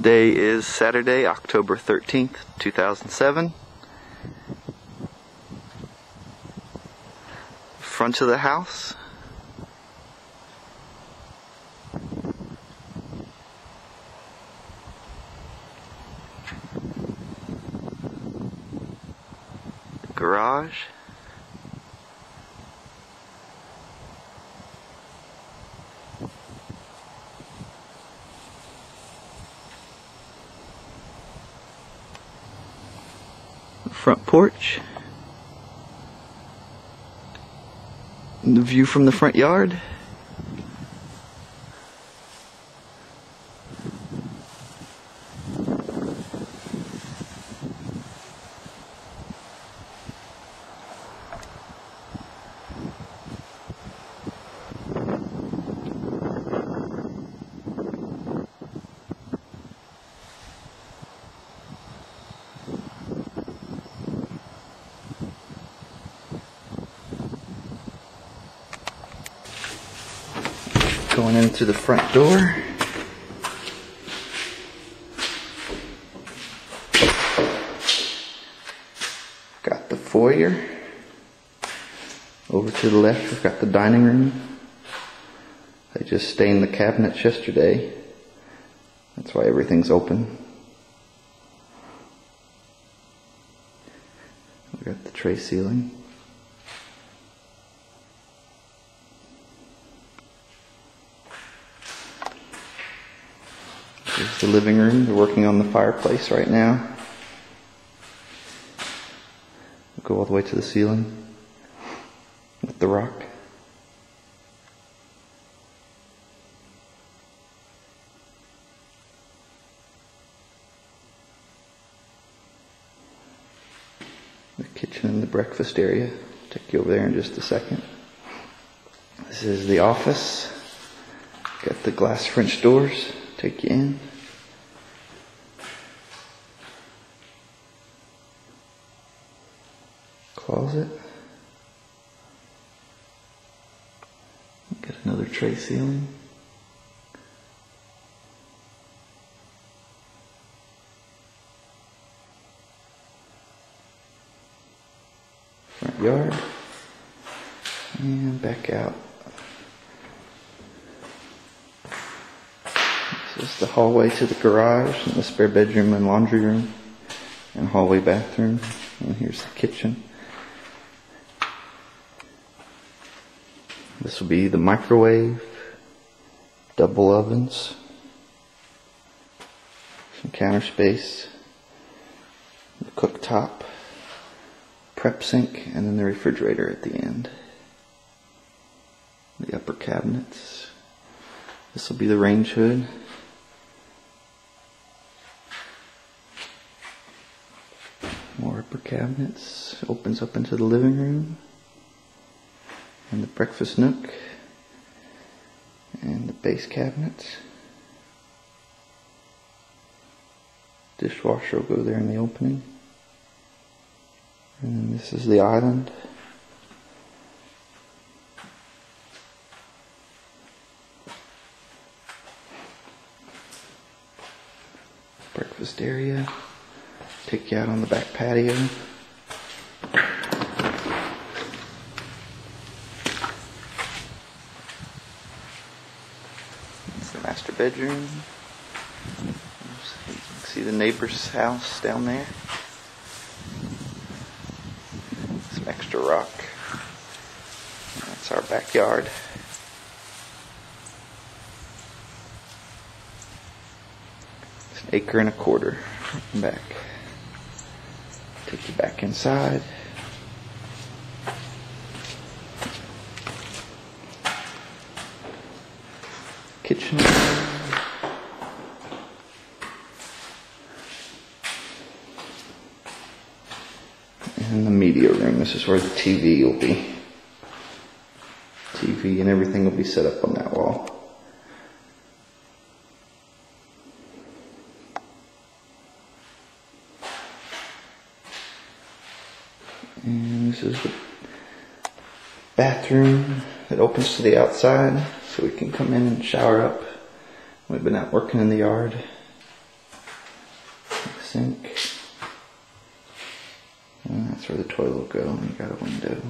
Today is Saturday, October 13th, 2007. Front of the house. The garage. Front porch, and the view from the front yard. Going into the front door. Got the foyer. Over to the left, we've got the dining room. I just stained the cabinets yesterday. That's why everything's open. We got the tray ceiling. Here's the living room. They're working on the fireplace right now. We'll go all the way to the ceiling with the rock. The kitchen and the breakfast area. I'll take you over there in just a second. This is the office. Got the glass French doors. Take you in. Closet. Got another tray ceiling. Front yard. And back out. This is the hallway to the garage and the spare bedroom and laundry room and hallway bathroom. And here's the kitchen. This will be the microwave, double ovens, some counter space, the cooktop, prep sink, and then the refrigerator at the end. The upper cabinets. This will be the range hood. More upper cabinets. Opens up into the living room. And the breakfast nook. And the base cabinets. Dishwasher will go there in the opening. And this is the island. Breakfast area. Take you out on the back patio. It's the master bedroom. You can see the neighbor's house down there. Some extra rock. That's our backyard. It's an acre and a quarter back. Take you back inside. Kitchen. And the media room. This is where the TV will be. TV and everything will be set up on that wall. And this is the bathroom that opens to the outside, so we can come in and shower up. We've been out working in the yard. sink. And that's where the toilet will go, and you got a window.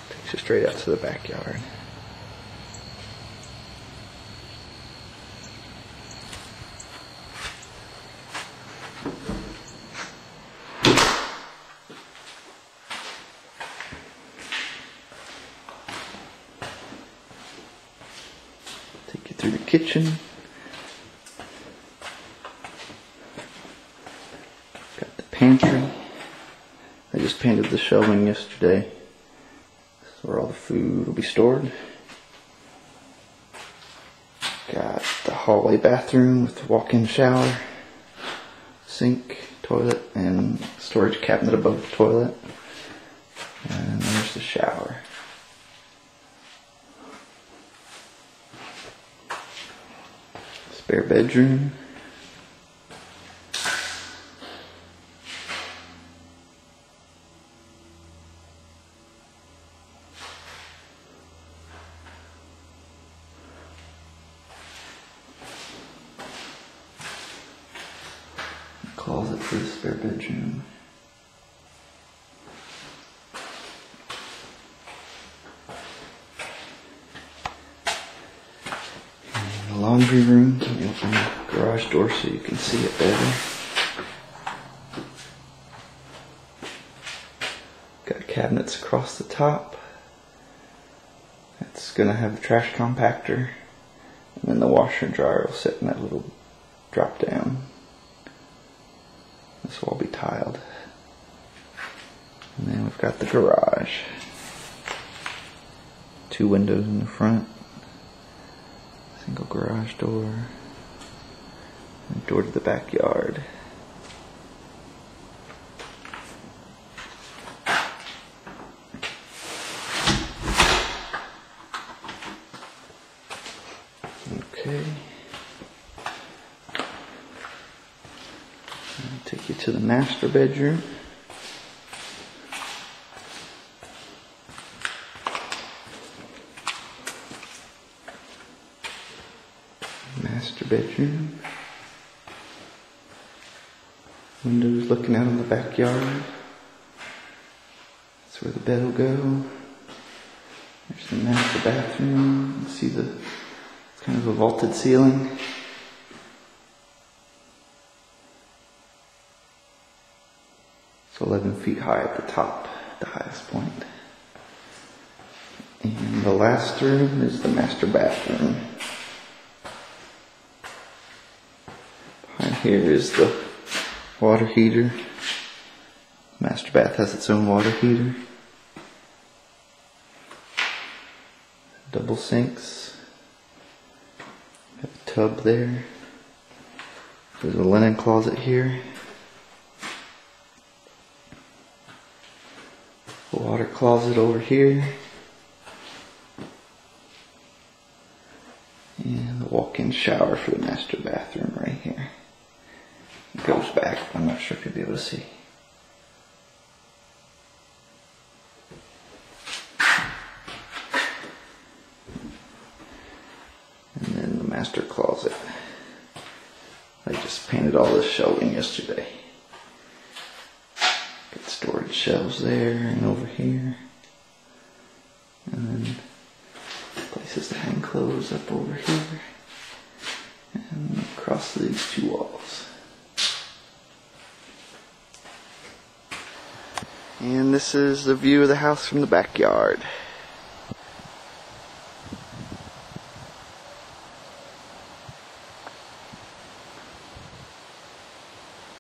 Takes you straight out to the backyard. Take you through the kitchen. Got the pantry. I just painted the shelving yesterday. This is where all the food will be stored. Got the hallway bathroom with the walk-in shower, sink, toilet, and storage cabinet above the toilet. And there's the shower. Spare bedroom. Closet for the spare bedroom. And the laundry room. Let me open the garage door so you can see it better. Got cabinets across the top. It's going to have the trash compactor. And then the washer and dryer will sit in that little drop down. This will all be tiled. And then we've got the garage. 2 windows in the front. Single garage door. And door to the backyard. Okay. I'll take you to the master bedroom. Master bedroom. Windows looking out on the backyard. That's where the bed will go. There's the master bathroom. You can see it's kind of a vaulted ceiling. It's 11 feet high at the top, the highest point. And the last room is the master bathroom. Behind here is the water heater. Master bath has its own water heater. Double sinks. Got a tub there. There's a linen closet here. A water closet over here. And the walk-in shower for the master bathroom right here. It goes back, I'm not sure if you'll be able to see. And then the master closet. I just painted all this shelving yesterday. Got storage shelves there and over here. And then places to hang clothes up over here. And across these 2 walls. And this is the view of the house from the backyard.